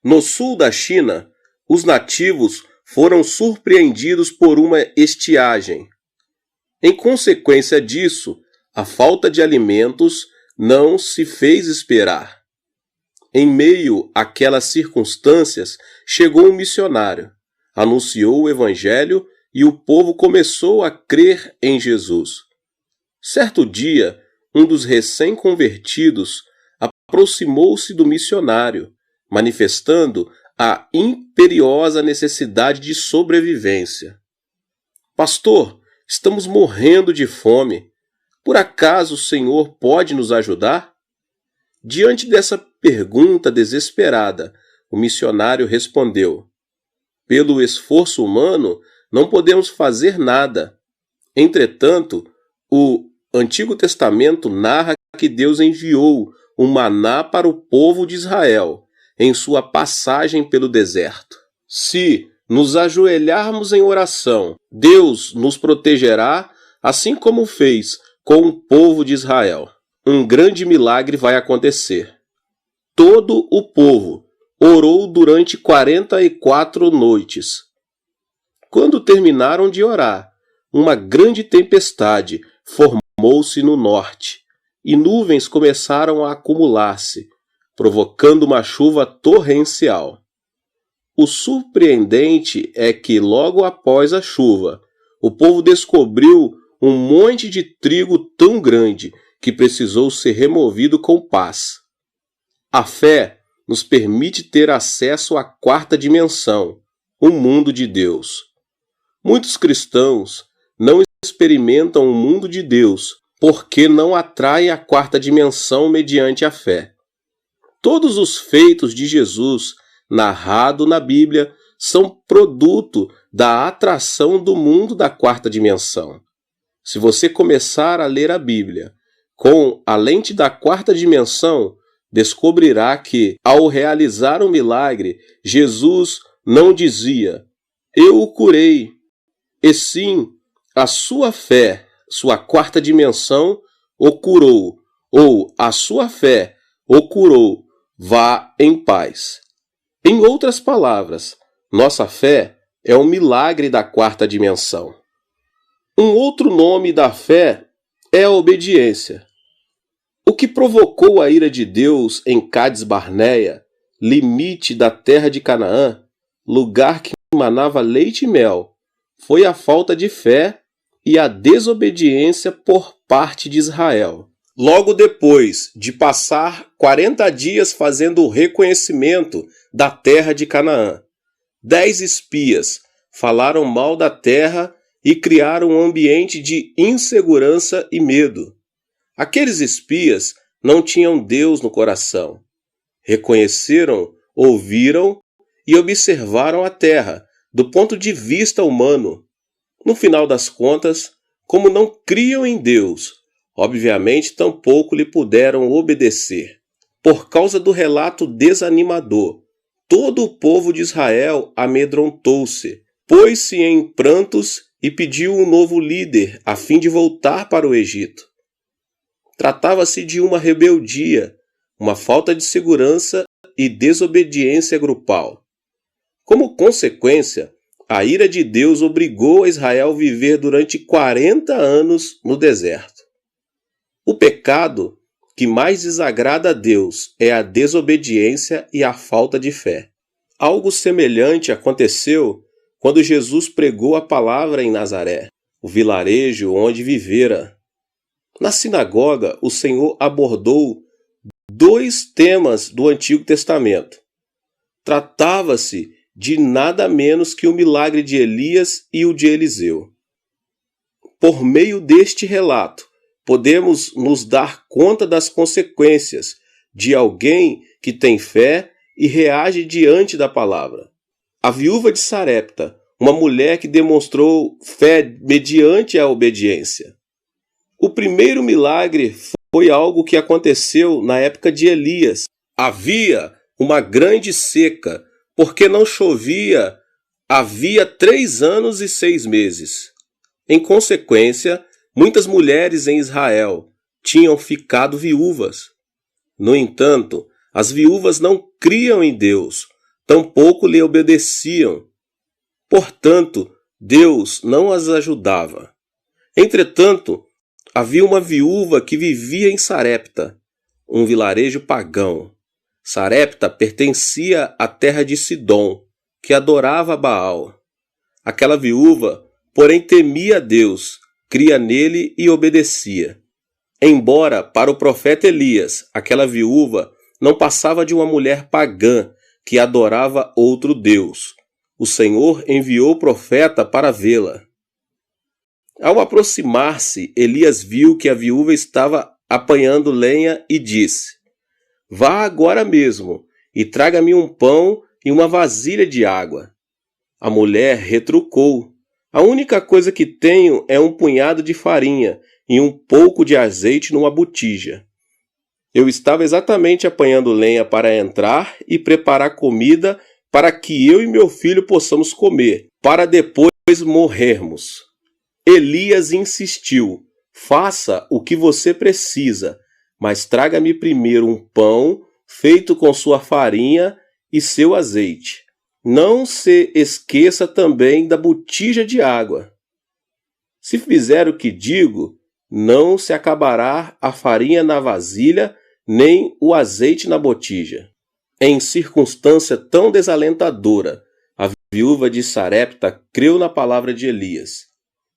No sul da China, os nativos foram surpreendidos por uma estiagem. Em consequência disso, a falta de alimentos não se fez esperar. Em meio àquelas circunstâncias, chegou um missionário, anunciou o evangelho e o povo começou a crer em Jesus. Certo dia, um dos recém-convertidos aproximou-se do missionário, manifestando a imperiosa necessidade de sobrevivência. Pastor, estamos morrendo de fome. Por acaso o Senhor pode nos ajudar? Diante dessa pergunta desesperada, o missionário respondeu: pelo esforço humano, não podemos fazer nada. Entretanto, o Antigo Testamento narra que Deus enviou o maná para o povo de Israel em sua passagem pelo deserto. Se nos ajoelharmos em oração, Deus nos protegerá, assim como fez com o povo de Israel. Um grande milagre vai acontecer. Todo o povo orou durante 44 noites. Quando terminaram de orar, uma grande tempestade formou-se no norte e nuvens começaram a acumular-se, provocando uma chuva torrencial. O surpreendente é que logo após a chuva, o povo descobriu um monte de trigo tão grande que precisou ser removido com pás. A fé nos permite ter acesso à quarta dimensão, o mundo de Deus. Muitos cristãos não experimentam o mundo de Deus porque não atraem a quarta dimensão mediante a fé. Todos os feitos de Jesus, narrado na Bíblia, são produto da atração do mundo da quarta dimensão. Se você começar a ler a Bíblia com a lente da quarta dimensão, descobrirá que, ao realizar um milagre, Jesus não dizia: eu o curei, e sim, a sua fé, sua quarta dimensão, o curou, ou a sua fé o curou, vá em paz. Em outras palavras, nossa fé é um milagre da quarta dimensão. Um outro nome da fé é a obediência. O que provocou a ira de Deus em Cádiz Barneia, limite da terra de Canaã, lugar que manava leite e mel, foi a falta de fé e a desobediência por parte de Israel. Logo depois de passar 40 dias fazendo o reconhecimento da terra de Canaã, 10 espias falaram mal da terra e criaram um ambiente de insegurança e medo. Aqueles espias não tinham Deus no coração. Reconheceram, ouviram e observaram a terra do ponto de vista humano. No final das contas, como não criam em Deus, obviamente tampouco lhe puderam obedecer. Por causa do relato desanimador, todo o povo de Israel amedrontou-se, pôs-se em prantos e pediu um novo líder a fim de voltar para o Egito. Tratava-se de uma rebeldia, uma falta de segurança e desobediência grupal. Como consequência, a ira de Deus obrigou a Israel a viver durante 40 anos no deserto. O pecado que mais desagrada a Deus é a desobediência e a falta de fé. Algo semelhante aconteceu quando Jesus pregou a palavra em Nazaré, o vilarejo onde vivera. Na sinagoga, o Senhor abordou 2 temas do Antigo Testamento. Tratava-se de nada menos que o milagre de Elias e o de Eliseu. Por meio deste relato, podemos nos dar conta das consequências de alguém que tem fé e reage diante da palavra. A viúva de Sarepta, uma mulher que demonstrou fé mediante a obediência. O primeiro milagre foi algo que aconteceu na época de Elias. Havia uma grande seca, porque não chovia havia 3 anos e 6 meses. Em consequência, muitas mulheres em Israel tinham ficado viúvas. No entanto, as viúvas não criam em Deus, tampouco lhe obedeciam. Portanto, Deus não as ajudava. Entretanto, havia uma viúva que vivia em Sarepta, um vilarejo pagão. Sarepta pertencia à terra de Sidom, que adorava Baal. Aquela viúva, porém, temia a Deus, cria nele e obedecia. Embora, para o profeta Elias, aquela viúva não passava de uma mulher pagã que adorava outro Deus, o Senhor enviou o profeta para vê-la. Ao aproximar-se, Elias viu que a viúva estava apanhando lenha e disse: Vá agora mesmo e traga-me um pão e uma vasilha de água. A mulher retrucou: A única coisa que tenho é um punhado de farinha e um pouco de azeite numa botija. Eu estava exatamente apanhando lenha para entrar e preparar comida para que eu e meu filho possamos comer, para depois morrermos. Elias insistiu: Faça o que você precisa, mas traga-me primeiro um pão feito com sua farinha e seu azeite. Não se esqueça também da botija de água. Se fizer o que digo, não se acabará a farinha na vasilha, nem o azeite na botija. Em circunstância tão desalentadora, a viúva de Sarepta creu na palavra de Elias.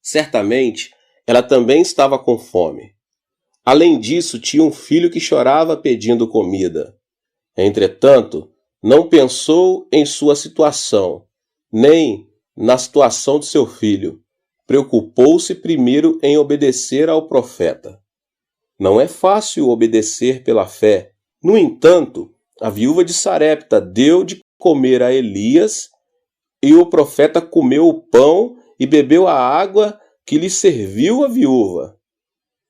Certamente, ela também estava com fome. Além disso, tinha um filho que chorava pedindo comida. Entretanto, não pensou em sua situação, nem na situação de seu filho. Preocupou-se primeiro em obedecer ao profeta. Não é fácil obedecer pela fé. No entanto, a viúva de Sarepta deu de comer a Elias, e o profeta comeu o pão e bebeu a água que lhe serviu a viúva.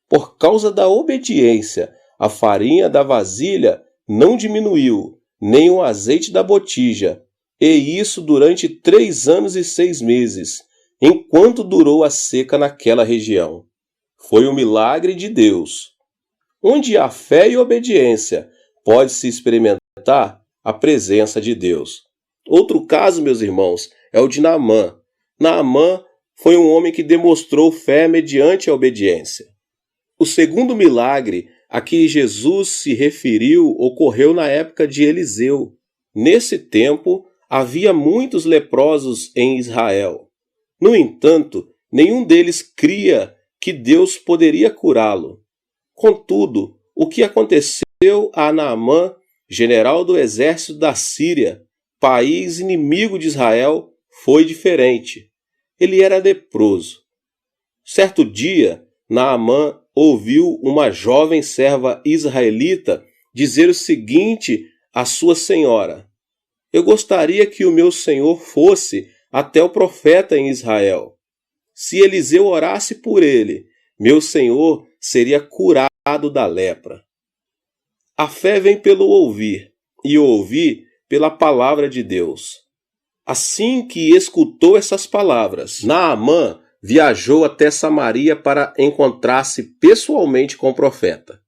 Por causa da obediência, a farinha da vasilha não diminuiu, nem o azeite da botija, e isso durante 3 anos e 6 meses, enquanto durou a seca naquela região. Foi um milagre de Deus. Onde há fé e obediência, pode-se experimentar a presença de Deus. Outro caso, meus irmãos, é o de Naamã. Naamã foi um homem que demonstrou fé mediante a obediência. O segundo milagre a que Jesus se referiu ocorreu na época de Eliseu. Nesse tempo, havia muitos leprosos em Israel. No entanto, nenhum deles cria que Deus poderia curá-lo. Contudo, o que aconteceu a Naamã, general do exército da Síria, país inimigo de Israel, foi diferente. Ele era leproso. Certo dia, Naamã ouviu uma jovem serva israelita dizer o seguinte à sua senhora: Eu gostaria que o meu senhor fosse até o profeta em Israel. Se Eliseu orasse por ele, meu senhor seria curado da lepra. A fé vem pelo ouvir, e o ouvir pela palavra de Deus. Assim que escutou essas palavras, Naamã viajou até Samaria para encontrar-se pessoalmente com o profeta.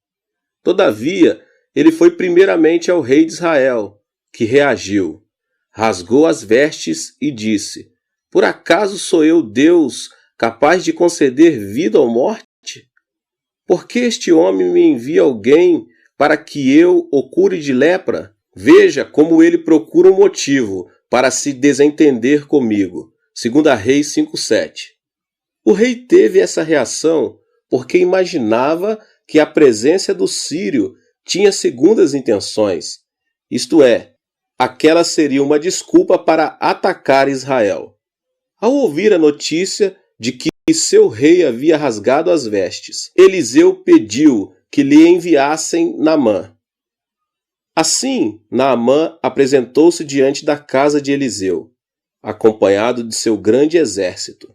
Todavia, ele foi primeiramente ao rei de Israel, que reagiu, rasgou as vestes e disse: Por acaso sou eu Deus capaz de conceder vida ou morte? Por que este homem me envia alguém para que eu o cure de lepra? Veja como ele procura um motivo para se desentender comigo. 2 Reis 5:7. O rei teve essa reação porque imaginava que a presença do sírio tinha segundas intenções, isto é, aquela seria uma desculpa para atacar Israel. Ao ouvir a notícia de que seu rei havia rasgado as vestes, Eliseu pediu que lhe enviassem Naamã. Assim, Naamã apresentou-se diante da casa de Eliseu, acompanhado de seu grande exército.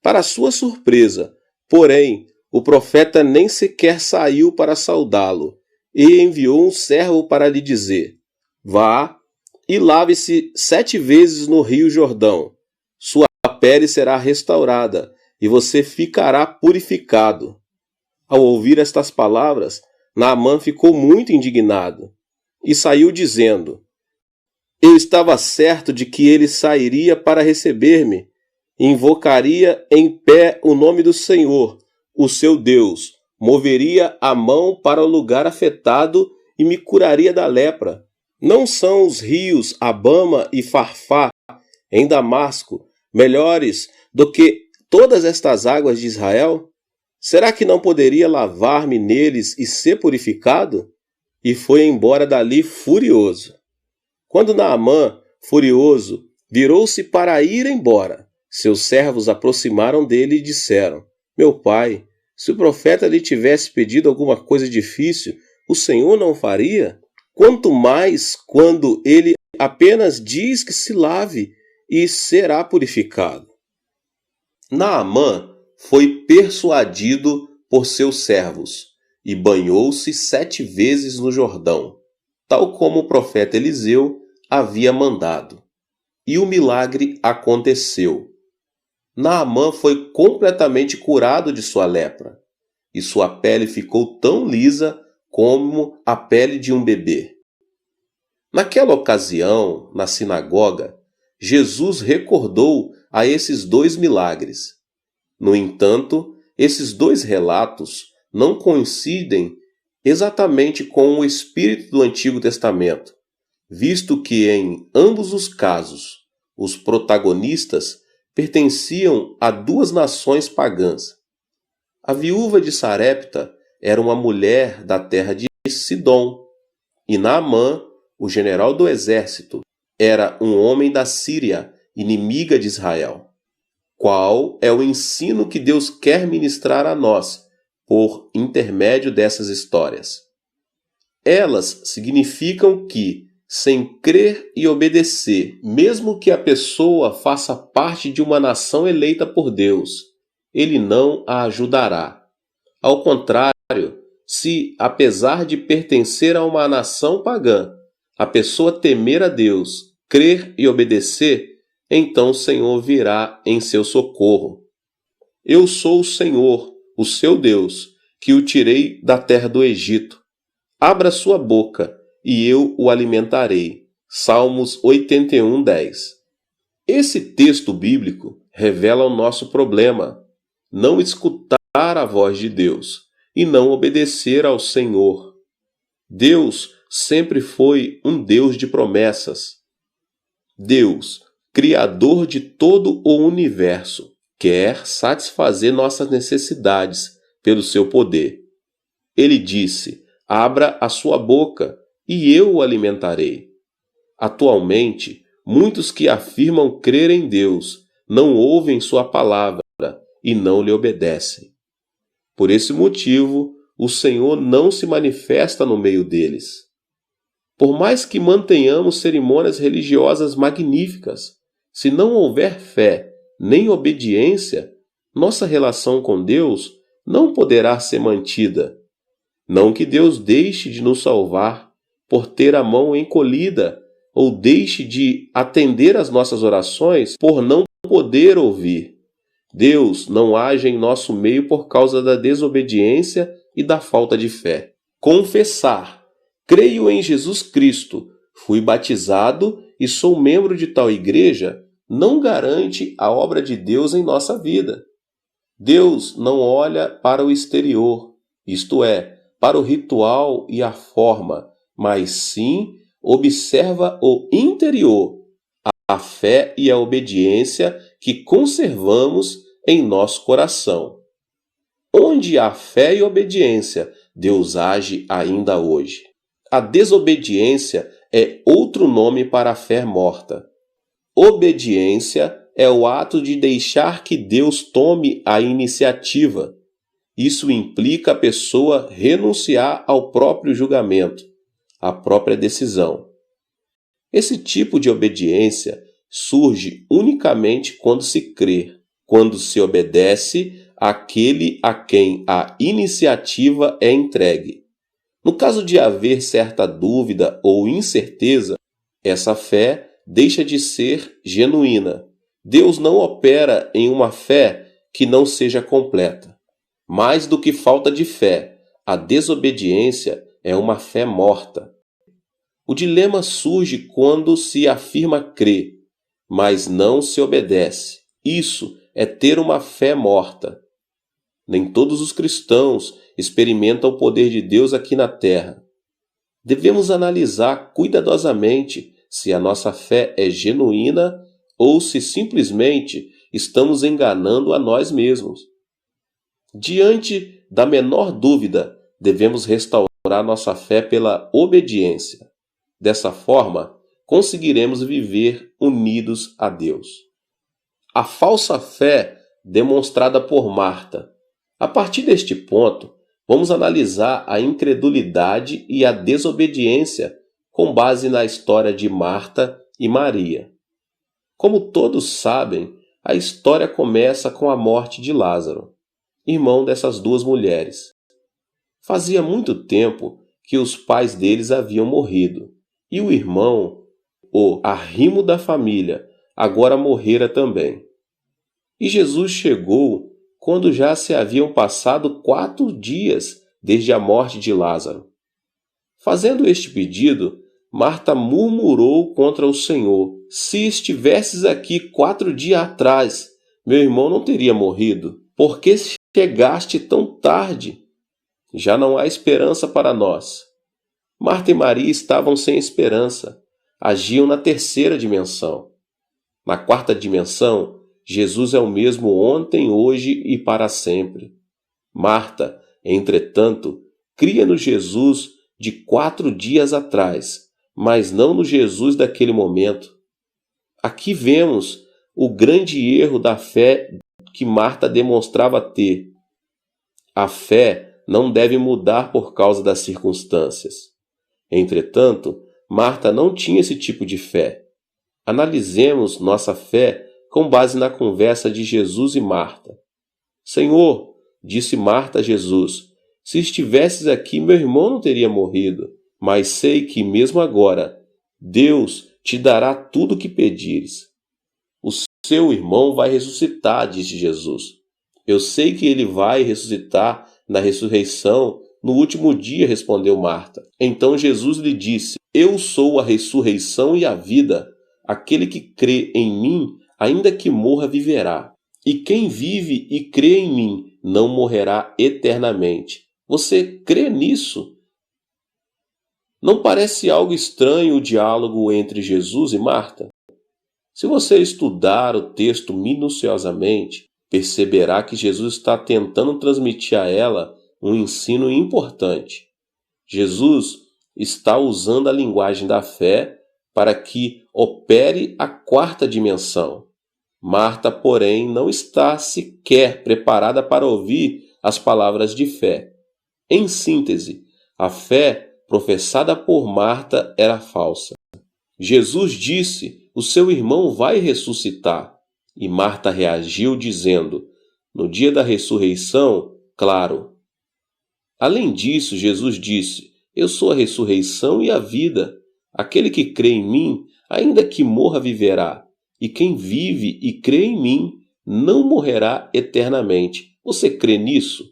Para sua surpresa, porém, o profeta nem sequer saiu para saudá-lo e enviou um servo para lhe dizer: Vá e lave-se 7 vezes no rio Jordão. Sua pele será restaurada e você ficará purificado. Ao ouvir estas palavras, Naamã ficou muito indignado e saiu dizendo: Eu estava certo de que ele sairia para receber-me, invocaria em pé o nome do Senhor, o seu Deus, moveria a mão para o lugar afetado e me curaria da lepra. Não são os rios Abama e Farfá, em Damasco, melhores do que todas estas águas de Israel? Será que não poderia lavar-me neles e ser purificado? E foi embora dali furioso. Quando Naamã, furioso, virou-se para ir embora, seus servos aproximaram dele e disseram: Meu pai, se o profeta lhe tivesse pedido alguma coisa difícil, o Senhor não faria? Quanto mais quando ele apenas diz que se lave e será purificado. Naamã foi persuadido por seus servos e banhou-se 7 vezes no Jordão, tal como o profeta Eliseu havia mandado. E o milagre aconteceu. Naamã foi completamente curado de sua lepra, e sua pele ficou tão lisa como a pele de um bebê. Naquela ocasião, na sinagoga, Jesus recordou a esses 2 milagres. No entanto, esses 2 relatos não coincidem exatamente com o espírito do Antigo Testamento, visto que em ambos os casos, os protagonistas pertenciam a 2 nações pagãs. A viúva de Sarepta era uma mulher da terra de Sidom, e Naamã, o general do exército, era um homem da Síria, inimiga de Israel. Qual é o ensino que Deus quer ministrar a nós por intermédio dessas histórias? Elas significam que, sem crer e obedecer, mesmo que a pessoa faça parte de uma nação eleita por Deus, ele não a ajudará. Ao contrário, se, apesar de pertencer a uma nação pagã, a pessoa temer a Deus, crer e obedecer, então o Senhor virá em seu socorro. Eu sou o Senhor, o seu Deus, que o tirei da terra do Egito. Abra sua boca, e eu o alimentarei. Salmos 81:10. Esse texto bíblico revela o nosso problema: não escutar a voz de Deus e não obedecer ao Senhor. Deus sempre foi um Deus de promessas. Deus, Criador de todo o universo, quer satisfazer nossas necessidades pelo seu poder. Ele disse: abra a sua boca e eu o alimentarei. Atualmente, muitos que afirmam crer em Deus não ouvem sua palavra e não lhe obedecem. Por esse motivo, o Senhor não se manifesta no meio deles. Por mais que mantenhamos cerimônias religiosas magníficas, se não houver fé nem obediência, nossa relação com Deus não poderá ser mantida. Não que Deus deixe de nos salvar por ter a mão encolhida ou deixe de atender às nossas orações por não poder ouvir. Deus não age em nosso meio por causa da desobediência e da falta de fé. Confessar: creio em Jesus Cristo, fui batizado e sou membro de tal igreja, não garante a obra de Deus em nossa vida. Deus não olha para o exterior, isto é, para o ritual e a forma, mas sim observa o interior, a fé e a obediência que conservamos em nosso coração. Onde há fé e obediência, Deus age ainda hoje. A desobediência é outro nome para a fé morta. Obediência é o ato de deixar que Deus tome a iniciativa. Isso implica a pessoa renunciar ao próprio julgamento, à própria decisão. Esse tipo de obediência surge unicamente quando se crê, quando se obedece àquele a quem a iniciativa é entregue. No caso de haver certa dúvida ou incerteza, essa fé deixa de ser genuína. Deus não opera em uma fé que não seja completa. Mais do que falta de fé, a desobediência é uma fé morta. O dilema surge quando se afirma crer, mas não se obedece. Isso é ter uma fé morta. Nem todos os cristãos experimentam o poder de Deus aqui na terra. Devemos analisar cuidadosamente se a nossa fé é genuína ou se simplesmente estamos enganando a nós mesmos. Diante da menor dúvida, devemos restaurar nossa fé pela obediência. Dessa forma, conseguiremos viver unidos a Deus. A falsa fé demonstrada por Marta. A partir deste ponto, vamos analisar a incredulidade e a desobediência com base na história de Marta e Maria. Como todos sabem, a história começa com a morte de Lázaro, irmão dessas duas mulheres. Fazia muito tempo que os pais deles haviam morrido, e o irmão, o arrimo da família, agora morrera também. E Jesus chegou quando já se haviam passado 4 dias desde a morte de Lázaro. Fazendo este pedido, Marta murmurou contra o Senhor: se estivesses aqui 4 dias atrás, meu irmão não teria morrido. Por que chegaste tão tarde? Já não há esperança para nós. Marta e Maria estavam sem esperança. Agiam na 3ª dimensão. Na 4ª dimensão, Jesus é o mesmo ontem, hoje e para sempre. Marta, entretanto, cria no Jesus de 4 dias atrás, mas não no Jesus daquele momento. Aqui vemos o grande erro da fé que Marta demonstrava ter. A fé não deve mudar por causa das circunstâncias. Entretanto, Marta não tinha esse tipo de fé. Analisemos nossa fé com base na conversa de Jesus e Marta. Senhor, disse Marta a Jesus, se estivesses aqui, meu irmão não teria morrido, mas sei que mesmo agora, Deus te dará tudo o que pedires. O seu irmão vai ressuscitar, disse Jesus. Eu sei que ele vai ressuscitar na ressurreição no último dia, respondeu Marta. Então Jesus lhe disse, eu sou a ressurreição e a vida. Aquele que crê em mim, ainda que morra, viverá. E quem vive e crê em mim, não morrerá eternamente. Você crê nisso? Não parece algo estranho o diálogo entre Jesus e Marta? Se você estudar o texto minuciosamente, perceberá que Jesus está tentando transmitir a ela um ensino importante. Jesus está usando a linguagem da fé para que opere a 4ª dimensão. Marta, porém, não está sequer preparada para ouvir as palavras de fé. Em síntese, a fé professada por Marta era falsa. Jesus disse, o seu irmão vai ressuscitar. E Marta reagiu dizendo, no dia da ressurreição, claro. Além disso, Jesus disse, eu sou a ressurreição e a vida. Aquele que crê em mim, ainda que morra, viverá. E quem vive e crê em mim, não morrerá eternamente. Você crê nisso?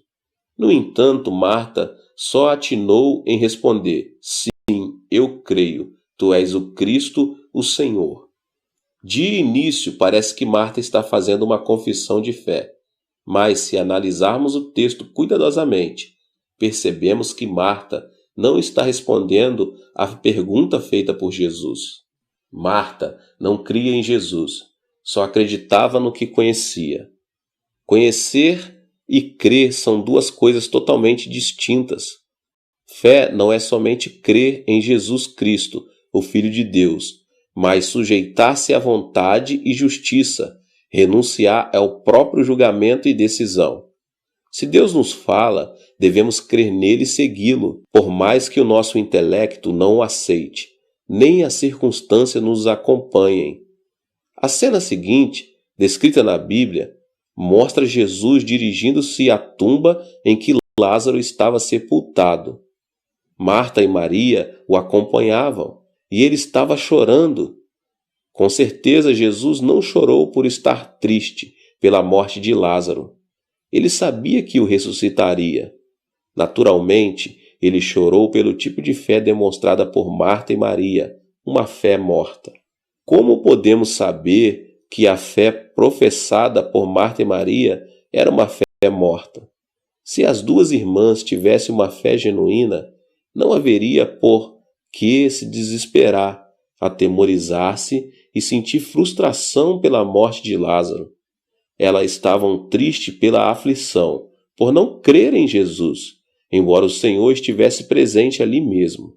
No entanto, Marta só atinou em responder, sim, eu creio, tu és o Cristo, o Senhor. De início, parece que Marta está fazendo uma confissão de fé, mas se analisarmos o texto cuidadosamente, percebemos que Marta não está respondendo à pergunta feita por Jesus. Marta não cria em Jesus, só acreditava no que conhecia. Conhecer e crer são 2 coisas totalmente distintas. Fé não é somente crer em Jesus Cristo, o Filho de Deus, mas sujeitar-se à vontade e justiça, renunciar ao próprio julgamento e decisão. Se Deus nos fala, devemos crer nele e segui-lo, por mais que o nosso intelecto não o aceite, nem as circunstâncias nos acompanhem. A cena seguinte, descrita na Bíblia, mostra Jesus dirigindo-se à tumba em que Lázaro estava sepultado. Marta e Maria o acompanhavam e ele estava chorando. Com certeza, Jesus não chorou por estar triste pela morte de Lázaro. Ele sabia que o ressuscitaria. Naturalmente, ele chorou pelo tipo de fé demonstrada por Marta e Maria, uma fé morta. Como podemos saber que a fé professada por Marta e Maria era uma fé morta? Se as duas irmãs tivessem uma fé genuína, não haveria por que se desesperar, atemorizar-se e sentir frustração pela morte de Lázaro. Elas estavam tristes pela aflição, por não crer em Jesus, embora o Senhor estivesse presente ali mesmo.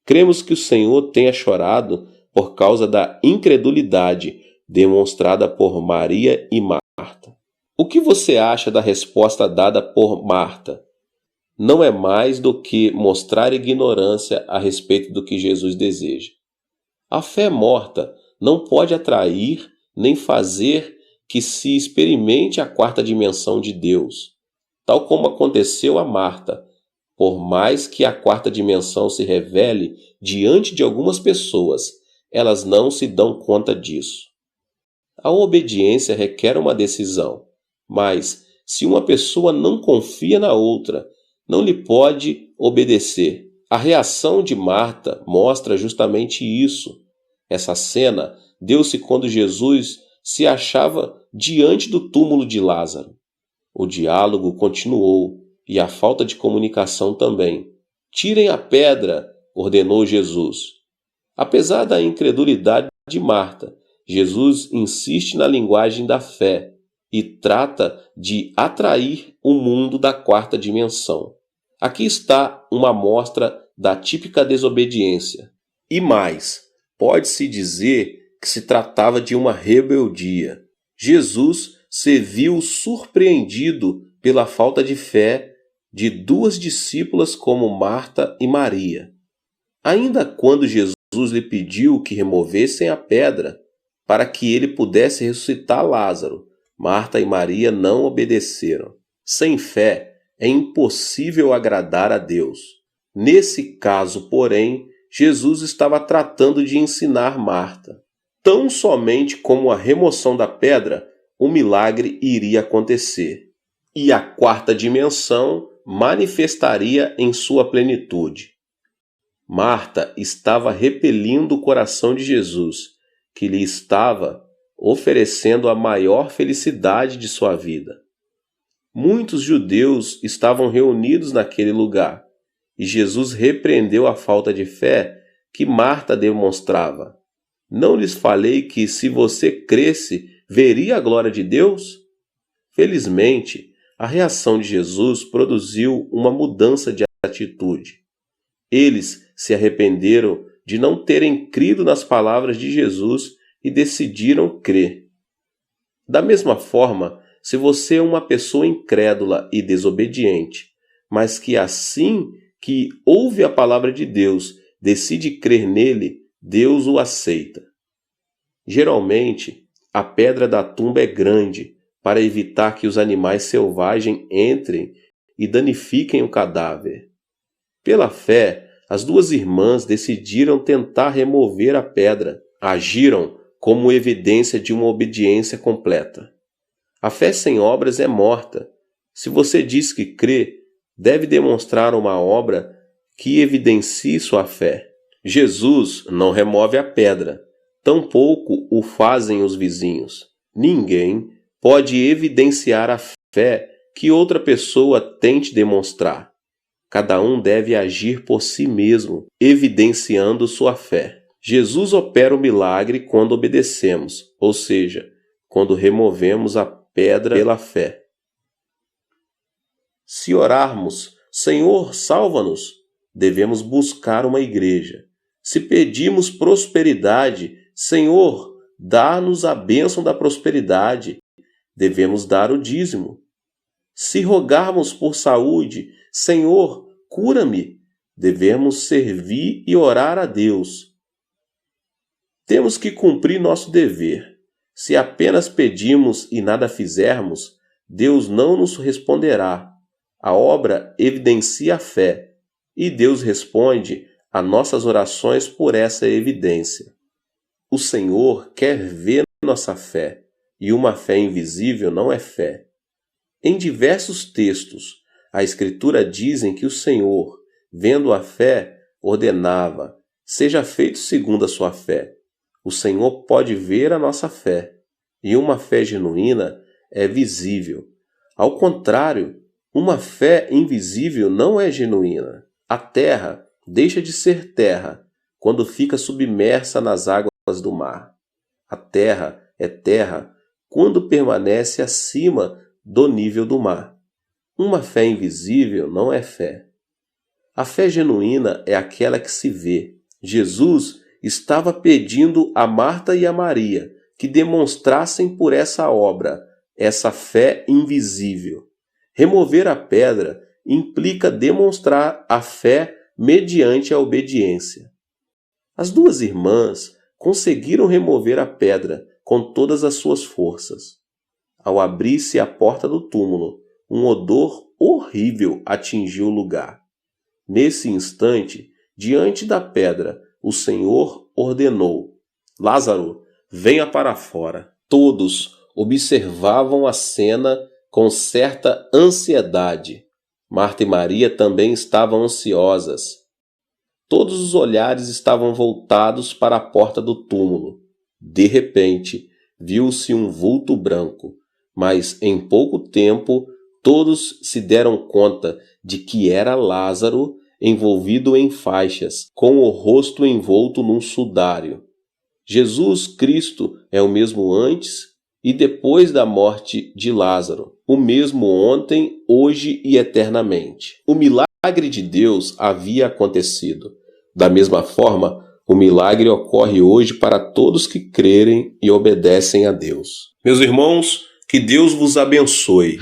Cremos que o Senhor tenha chorado por causa da incredulidade demonstrada por Maria e Marta. O que você acha da resposta dada por Marta? Não é mais do que mostrar ignorância a respeito do que Jesus deseja. A fé morta não pode atrair nem fazer que se experimente a quarta dimensão de Deus, tal como aconteceu a Marta, por mais que a quarta dimensão se revele diante de algumas pessoas, elas não se dão conta disso. A obediência requer uma decisão, mas se uma pessoa não confia na outra, não lhe pode obedecer. A reação de Marta mostra justamente isso. Essa cena deu-se quando Jesus se achava diante do túmulo de Lázaro. O diálogo continuou e a falta de comunicação também. "Tirem a pedra", ordenou Jesus. Apesar da incredulidade de Marta, Jesus insiste na linguagem da fé e trata de atrair o mundo da quarta dimensão. Aqui está uma amostra da típica desobediência. E mais, pode-se dizer que se tratava de uma rebeldia. Jesus se viu surpreendido pela falta de fé de duas discípulas como Marta e Maria. Ainda quando Jesus lhe pediu que removessem a pedra para que ele pudesse ressuscitar Lázaro, Marta e Maria não obedeceram. Sem fé, é impossível agradar a Deus. Nesse caso, porém, Jesus estava tratando de ensinar Marta. Tão somente como a remoção da pedra, o milagre iria acontecer. E a quarta dimensão manifestaria em sua plenitude. Marta estava repelindo o coração de Jesus, que lhe estava oferecendo a maior felicidade de sua vida. Muitos judeus estavam reunidos naquele lugar, e Jesus repreendeu a falta de fé que Marta demonstrava. "Não lhes falei que, se você cresce, veria a glória de Deus?" Felizmente, a reação de Jesus produziu uma mudança de atitude. Eles se arrependeram de não terem crido nas palavras de Jesus e decidiram crer. Da mesma forma, se você é uma pessoa incrédula e desobediente, mas que assim que ouve a palavra de Deus, decide crer nele, Deus o aceita. Geralmente, a pedra da tumba é grande para evitar que os animais selvagens entrem e danifiquem o cadáver. Pela fé, as duas irmãs decidiram tentar remover a pedra. Agiram como evidência de uma obediência completa. A fé sem obras é morta. Se você diz que crê, deve demonstrar uma obra que evidencie sua fé. Jesus não remove a pedra, tampouco o fazem os vizinhos. Ninguém pode evidenciar a fé que outra pessoa tente demonstrar. Cada um deve agir por si mesmo, evidenciando sua fé. Jesus opera o milagre quando obedecemos, ou seja, quando removemos a pedra pela fé. Se orarmos, "Senhor, salva-nos", devemos buscar uma igreja. Se pedimos prosperidade, "Senhor, dá-nos a bênção da prosperidade", devemos dar o dízimo. Se rogarmos por saúde, "Senhor, cura-me", devemos servir e orar a Deus. Temos que cumprir nosso dever. Se apenas pedimos e nada fizermos, Deus não nos responderá. A obra evidencia a fé, e Deus responde a nossas orações por essa evidência. O Senhor quer ver nossa fé, e uma fé invisível não é fé. Em diversos textos, a Escritura dizem que o Senhor, vendo a fé, ordenava: seja feito segundo a sua fé. O Senhor pode ver a nossa fé, e uma fé genuína é visível. Ao contrário, uma fé invisível não é genuína. A terra deixa de ser terra quando fica submersa nas águas do mar. A terra é terra quando permanece acima do nível do mar. Uma fé invisível não é fé. A fé genuína é aquela que se vê. Jesus estava pedindo a Marta e a Maria que demonstrassem por essa obra essa fé invisível. Remover a pedra implica demonstrar a fé mediante a obediência. As duas irmãs conseguiram remover a pedra com todas as suas forças. Ao abrir-se a porta do túmulo, um odor horrível atingiu o lugar. Nesse instante, diante da pedra, o Senhor ordenou: Lázaro, venha para fora. Todos observavam a cena com certa ansiedade. Marta e Maria também estavam ansiosas. Todos os olhares estavam voltados para a porta do túmulo. De repente, viu-se um vulto branco, mas em pouco tempo todos se deram conta de que era Lázaro envolvido em faixas, com o rosto envolto num sudário. Jesus Cristo é o mesmo antes e depois da morte de Lázaro, o mesmo ontem, hoje e eternamente. O milagre de Deus havia acontecido. Da mesma forma, o milagre ocorre hoje para todos que crerem e obedecem a Deus. Meus irmãos, que Deus vos abençoe.